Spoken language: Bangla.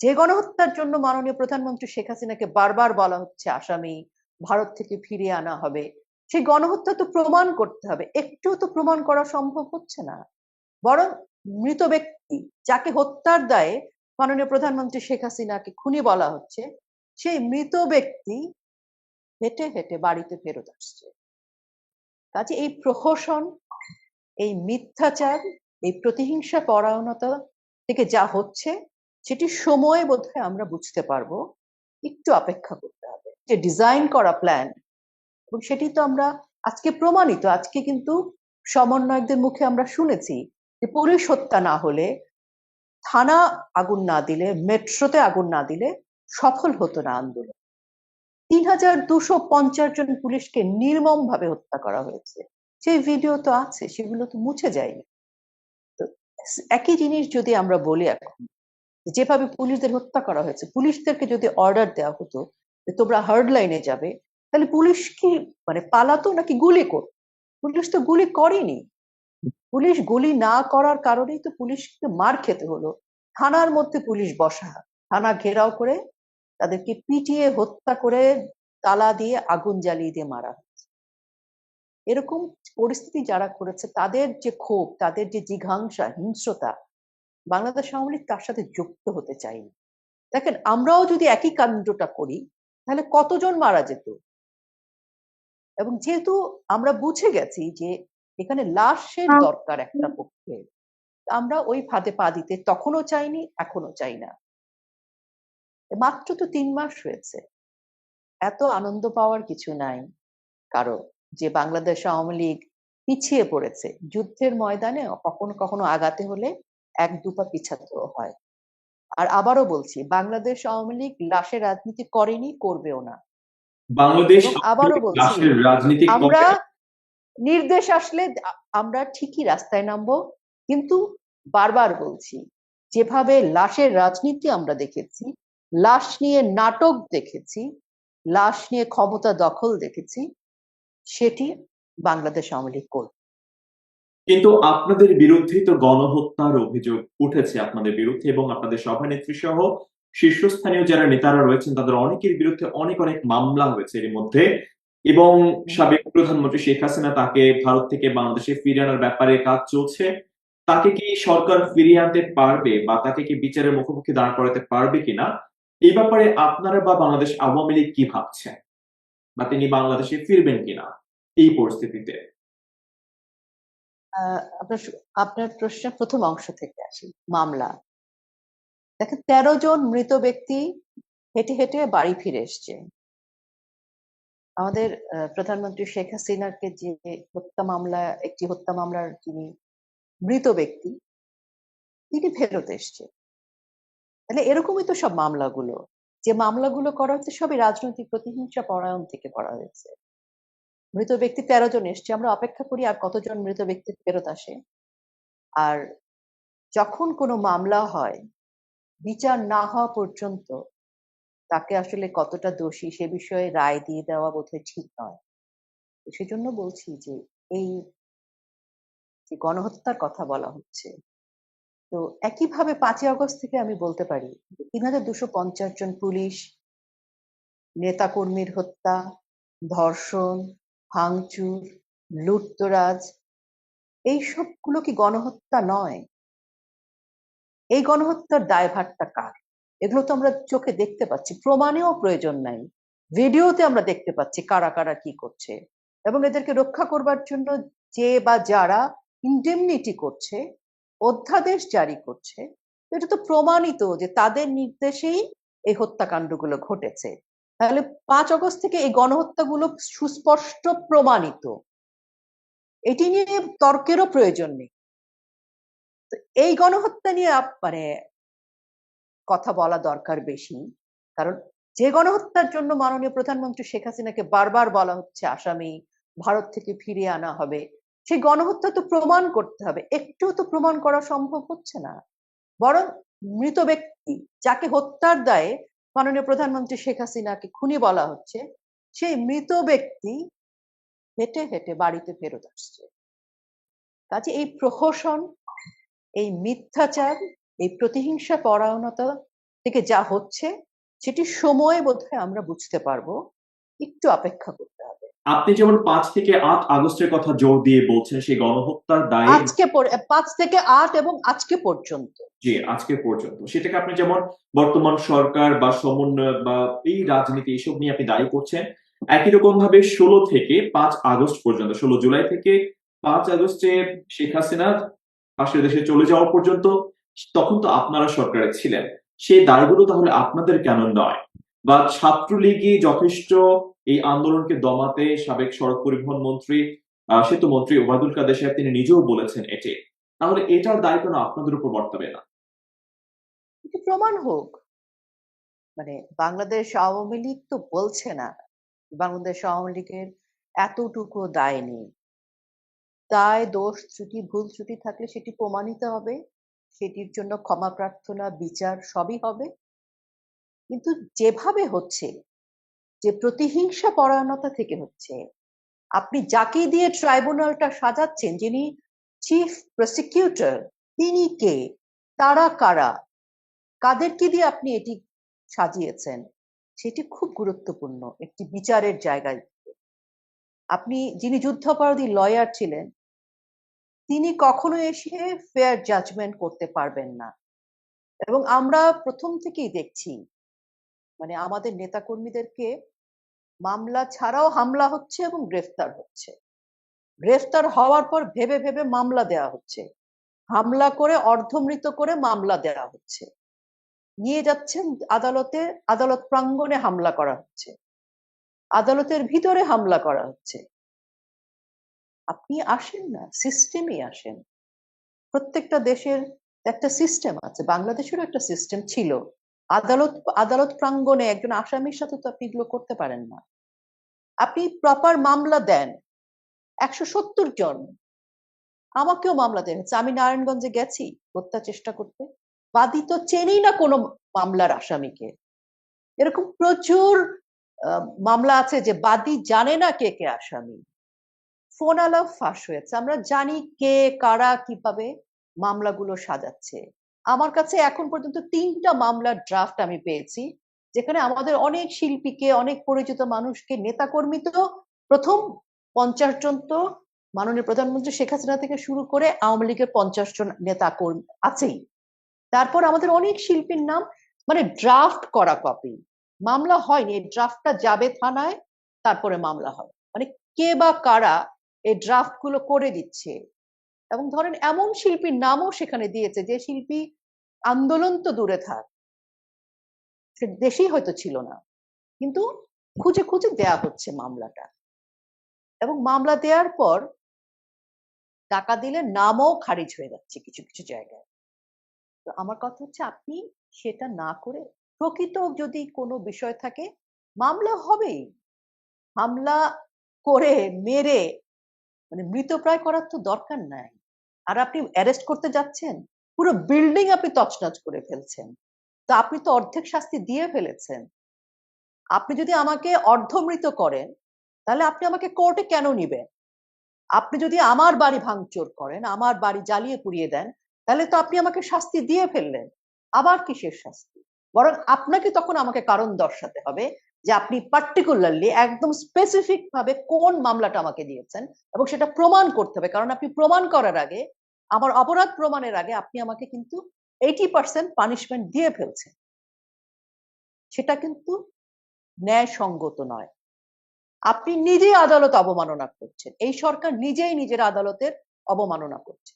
যে গণহত্যার জন্য মাননীয় প্রধানমন্ত্রী শেখ হাসিনাকে বারবার বলা হচ্ছে আসামি, ভারত থেকে ফিরিয়ে আনা হবে, সেই গণহত্যা তো প্রমাণ করতে হবে। একটুও তো প্রমাণ করা সম্ভব হচ্ছে না। বরং মৃত ব্যক্তি যাকে হত্যার দায়ে মাননীয় প্রধানমন্ত্রী শেখ হাসিনাকে খুনি বলা হচ্ছে, সেই মৃত ব্যক্তি হেঁটে হেঁটে বাড়িতে ফেরত আসছে। কাজে এই প্রহসন, এই মিথ্যাচার, এই প্রতিহিংসা পরায়ণতা থেকে যা হচ্ছে সেটি সময়ে বোধহয় আমরা বুঝতে পারবো। একটু অপেক্ষা করতে হবে। যে ডিজাইন করা প্ল্যান, এবং সেটি তো আমরা আজকে প্রমাণিত। আজকে কিন্তু সমন্বয়কদের মুখে আমরা শুনেছি যে পুলিশ হত্যা না হলে, থানা আগুন না দিলে, মেট্রোতে আগুন না দিলে সফল হতো না আন্দোলন। ৩,২৫০ জন পুলিশকে নির্মম ভাবে হত্যা করা হয়েছে, সেই ভিডিও তো আছে, সেগুলো তো মুছে যায়নি। তো একই জিনিস যদি আমরা বলি এখন, যেভাবে পুলিশদের হত্যা করা হয়েছে, পুলিশদেরকে যদি অর্ডার দেওয়া হতো যে তোমরা হার্ড লাইনে যাবে, তাহলে পুলিশ কি মানে পালাতো নাকি গুলি করত? পুলিশ তো গুলি করেনি। পুলিশ গুলি না করার কারণেই তো পুলিশকে মার খেতে হলো। থানার মধ্যে পুলিশ বসা, থানা ঘেরাও করে তাদেরকে পিটিয়ে হত্যা করে তালা দিয়ে আগুন জ্বালিয়ে দিয়ে মারা হয়েছে। এরকম পরিস্থিতি যারা করেছে তাদের যে ক্ষোভ, তাদের যে জিঘাংসা, হিংস্রতা, বাংলাদেশ আওয়ামী লীগ তার সাথে যুক্ত হতে চায়নি। দেখেন, আমরাও যদি একই কাণ্ডটা করি তাহলে কতজন মারা যেত। এবং যেহেতু আমরা বুঝে গেছি যে এখানে লাশের দরকার একটা পক্ষে, আমরা ওই ফাঁদে পা দিতে তখনও চাইনি, এখনো চাই না। মাত্র তো ৩ মাস হয়েছে, এত আনন্দ পাওয়ার কিছু নাই কারো যে বাংলাদেশ আওয়ামী লীগ পিছিয়ে পড়েছে। যুদ্ধের ময়দানে কখনো কখনো আগাতে হলে ১-২ পা পিছাতেও হয়। আর আবারও বলছি, বাংলাদেশ আওয়ামী লীগ লাশের রাজনীতি করেনি, করবেও না। বাংলাদেশ এবং আওয়ামী আবারও লীগ বলছি, রাষ্ট্রের রাজনীতি আমরা করে। নির্দেশ আসলে আমরা ঠিকই রাস্তায় নামবো, কিন্তু বারবার বলছি, যেভাবে লাশের রাজনীতি আমরা দেখেছি, লাশ নিয়ে নাটক দেখেছি, লাশ নিয়ে ক্ষমতা দখল দেখেছি, সেটি বাংলাদেশ আওয়ামী লীগ করবে। কিন্তু আপনাদের বিরুদ্ধেই তো গণহত্যার অভিযোগ উঠেছে আপনাদের বিরুদ্ধে, এবং আপনাদের সভানেত্রী সহ শীর্ষস্থানীয় যারা নেতারা রয়েছেন তাদের অনেকের বিরুদ্ধে অনেক অনেক মামলা হয়েছে এর মধ্যে। এবং সাবেক প্রধানমন্ত্রী শেখ হাসিনা, তাকে ভারত থেকে বাংলাদেশে ফিরিয়ে আনার ব্যাপারে কাজ চলছে। তাকে কি সরকার ফিরিয়ে আনতে পারবে, বা তাকে কি বিচারের মুখোমুখি দাঁড় করাতে পারবে কিনা, এই ব্যাপারে আপনারা বা বাংলাদেশ আওয়ামী লীগ কি ভাবছেন, বা তিনি বাংলাদেশে ফিরবেন কিনা এই পরিস্থিতিতে? আপনার আপনার প্রশ্নের প্রথম অংশ থেকে আসি। মামলা, দেখেন, ১৩ জন মৃত ব্যক্তি হেঁটে হেঁটে বাড়ি ফিরে এসছে। আমাদের প্রধানমন্ত্রী শেখ হাসিনাকে যে হত্যা মামলা, একটি হত্যা মামলার যিনি মৃত ব্যক্তি, তিনি ফেরত এসছে। তাহলে এরকমই তো সব মামলাগুলো, যে মামলাগুলো করা হচ্ছে সবই রাজনৈতিক প্রতিহিংসা পরায়ণ থেকে করা হয়েছে। মৃত ব্যক্তি ১৩ জন এসছে, আমরা অপেক্ষা করি আর কতজন মৃত ব্যক্তি ফেরত আসে। আর যখন কোনো মামলা হয়, বিচার না হওয়া পর্যন্ত তাকে আসলে কতটা দোষী সে বিষয়ে রায় দিয়ে দেওয়া বোধহয় ঠিক নয়। সেজন্য বলছি যে এই যে গণহত্যার কথা বলা হচ্ছে, তো একইভাবে ৫ই আগস্ট থেকে আমি বলতে পারি ৩,২৫০ জন পুলিশ, নেতাকর্মীর হত্যা, ধর্ষণ, ভাঙচুর, লুটতরাজ, এই সবগুলো কি গণহত্যা নয়? এই গণহত্যার দায়ভারটা কার? এগুলো তো আমরা চোখে দেখতে পাচ্ছি, প্রমাণেও প্রয়োজন নাই। ভিডিওতে আমরা দেখতে পাচ্ছি কারা কারা কি করছে, এবং এদেরকে রক্ষা করবার জন্য যে বা যারা ইন্ডেমনিটি করছে, অধ্যাদেশ জারি করছে, এটা তো প্রমাণিত যে তাদের নির্দেশেই এই হত্যাকাণ্ডগুলো ঘটেছে। তাহলে ৫ আগস্ট থেকে এই গণহত্যাগুলো সুস্পষ্ট প্রমাণিত, এটি নিয়ে তর্কেরও প্রয়োজন নেই। এই গণহত্যা নিয়ে মানে কথা বলা দরকার বেশি, কারণ যে গণহত্যার জন্য মাননীয় প্রধানমন্ত্রী শেখ হাসিনাকে বারবার বলা হচ্ছে আসামি, ভারত থেকে ফিরিয়ে আনা হবে, সেই গণহত্যা তো প্রমাণ করতে হবে। একটুও তো প্রমাণ করা সম্ভব হচ্ছে না। বরং মৃত ব্যক্তি যাকে হত্যার দায়ে মাননীয় প্রধানমন্ত্রী শেখ হাসিনাকে খুনি বলা হচ্ছে, সেই মৃত ব্যক্তি হেঁটে হেঁটে বাড়িতে ফেরত আসছে। কাজে এই প্রহসন, এই মিথ্যাচার, এই প্রতিহিংসা পরায়ণতা থেকে যা হচ্ছে সেটি সময়ে বোধহয় আমরা বুঝতে পারবো, একটু অপেক্ষা করতে হবে। আপনি যেমন 5 থেকে 8 আগস্টের কথা জোর দিয়ে বলছেন সেই গণহত্যার দায়ে আজকে 5 থেকে 8 এবং আজকে পর্যন্ত। জি, আজকে পর্যন্ত সেটাকে আপনি যেমন বর্তমান সরকার বা সমন্বয়ক বা এই রাজনীতি এসব নিয়ে আপনি দায়ী করছেন, একই রকম ভাবে 16 থেকে 5 আগস্ট পর্যন্ত 16 জুলাই থেকে 5 আগস্টে শেখ হাসিনা পাশের দেশে চলে যাওয়া পর্যন্ত তখন তো আপনারা সরকারে ছিলেন, সেই দায়গুলো তাহলে আপনাদের কেন নয়? বা ছাত্রলীগই যথেষ্ট এই আন্দোলনকে দমাতে? সাবেক সড়ক পরিবহন মন্ত্রী সেতু মন্ত্রী ওবায়দুল কাদের সাহেব তিনি নিজেও বলেছেন এটি। তাহলে এটার দায় কেন আপনাদের উপর বর্তাবে না? এটি প্রমাণ হোক। মানে বাংলাদেশ আওয়ামী লীগ তো বলছে না বাংলাদেশ আওয়ামী লীগের এতটুকু দায় নেই। দায়, দোষ, ত্রুটি, ভুল ত্রুটি থাকলে সেটি প্রমাণিত হবে, সেটির জন্য ক্ষমা প্রার্থনা, বিচার সবই হবে। কিন্তু যেভাবে হচ্ছে, যে প্রতিহিংসা পরায়ণতা থেকে হচ্ছে, আপনি যাকে দিয়ে ট্রাইব্যুনালটা সাজাচ্ছেন, যিনি চিফ প্রসিকিউটর, তিনি কে, তারা কারা, কাদেরকে দিয়ে আপনি এটি সাজিয়েছেন, সেটি খুব গুরুত্বপূর্ণ একটি বিচারের জায়গায়। আপনি যিনি যুদ্ধাপরাধী লয়ার ছিলেন, তিনি কখনো এসে ফেয়ার জাজমেন্ট করতে পারবেন না। এবং আমরা প্রথম থেকেই দেখছি মানে আমাদের নেতাকর্মীদেরকে মামলা ছাড়াও হামলা হচ্ছে এবং গ্রেফতার হচ্ছে। গ্রেফতার হওয়ার পর ভেবে ভেবে মামলা দেওয়া হচ্ছে, হামলা করে অর্ধমৃত করে মামলা দেওয়া হচ্ছে, নিয়ে যাচ্ছেন আদালতে, আদালত প্রাঙ্গণে হামলা করা হচ্ছে, আদালতের ভিতরে হামলা করা হচ্ছে। আপনি আসেন না, সিস্টেমে আসেন। প্রত্যেকটা দেশের একটা সিস্টেম আছে, বাংলাদেশেরও একটা সিস্টেম ছিল। আদালত আদালত প্রাঙ্গণে একজন আসামির সাথে তো আপনি এগুলো করতে পারেন না। আপনি প্রপার মামলা দেন। 170 জন, আমাকেও মামলা দেওয়া হয়েছে, আমি নারায়ণগঞ্জে গেছি হত্যা চেষ্টা করতে, বাদী তো চেনেই না কোনো মামলার আসামিকে। এরকম প্রচুর মামলা আছে যে বাদী জানে না কে কে আসামি, ফোন আলাপ ফাঁস হয়েছে, আমরা জানি কে কারা কিভাবে মামলাগুলো সাজাচ্ছে। আমার কাছে এখন পর্যন্ত 3টা মামলার ড্রাফট আমি পেয়েছি, যেখানে আমাদের অনেক শিল্পীকে, অনেক পরিচিত মানুষকে, নেতাকর্মী তো প্রথম 50 জন তো মাননীয় প্রধানমন্ত্রী শেখ হাসিনা থেকে শুরু করে আওয়ামী লীগের 50 জন নেতা কর্মী আছেই। তারপর আমাদের অনেক শিল্পীর নাম, মানে ড্রাফট করা কপি, মামলা হয়নি, এই ড্রাফটটা যাবে থানায়, তারপরে মামলা হয়। মানে কে বা কারা এই ড্রাফট গুলো করে দিচ্ছে। এবং ধরেন এমন শিল্পীর নামও সেখানে দিয়েছে যে শিল্পী আন্দোলন তো দূরে থাক, সে দেশেই হয়তো ছিল না, কিন্তু খুঁজে খুঁজে দেয়া হচ্ছে মামলাটা। এবং মামলা দেওয়ার পর টাকা দিলে নামও খারিজ হয়ে যাচ্ছে কিছু কিছু জায়গায়। তো আমার কথা হচ্ছে আপনি সেটা না করে প্রকৃত যদি কোনো বিষয় থাকে, মামলা হবেই। হামলা করে মেরে মানে মৃতপ্রায় করার তো দরকার নাই। আর আপনি অ্যারেস্ট করতে যাচ্ছেন, পুরো বিল্ডিং আপনি তছনছ করে ফেলছেন, তো আপনি তো অর্ধেক শাস্তি দিয়ে ফেলেছেন। আপনি যদি আমাকে অর্ধমৃত করেন, তাহলে আপনি আমাকে কোর্টে কেন নিবেন? আপনি যদি আমার বাড়ি ভাঙচুর করেন, আমার বাড়ি জ্বালিয়ে পুড়িয়ে দেন, তাহলে তো আপনি আমাকে শাস্তি দিয়ে ফেললেন। আবার কিসের শাস্তি? বরং আপনাকে তখন আমাকে কারণ দর্শাতে হবে যে আপনি পার্টিকুলারলি একদম স্পেসিফিক ভাবে কোন মামলাটা আমাকে দিয়েছেন, এবং সেটা প্রমাণ করতে হবে। কারণ আপনি প্রমাণ করার আগে, আমার অপরাধ প্রমাণের আগে আপনি আমাকে কিন্তু 80% পানিশমেন্ট দিয়ে ফেলছেন। সেটা কিন্তু ন্যায়সঙ্গত নয়। আপনি নিজেই আদালত অবমাননা করছেন, এই সরকার নিজেই নিজের আদালতের অবমাননা করছে।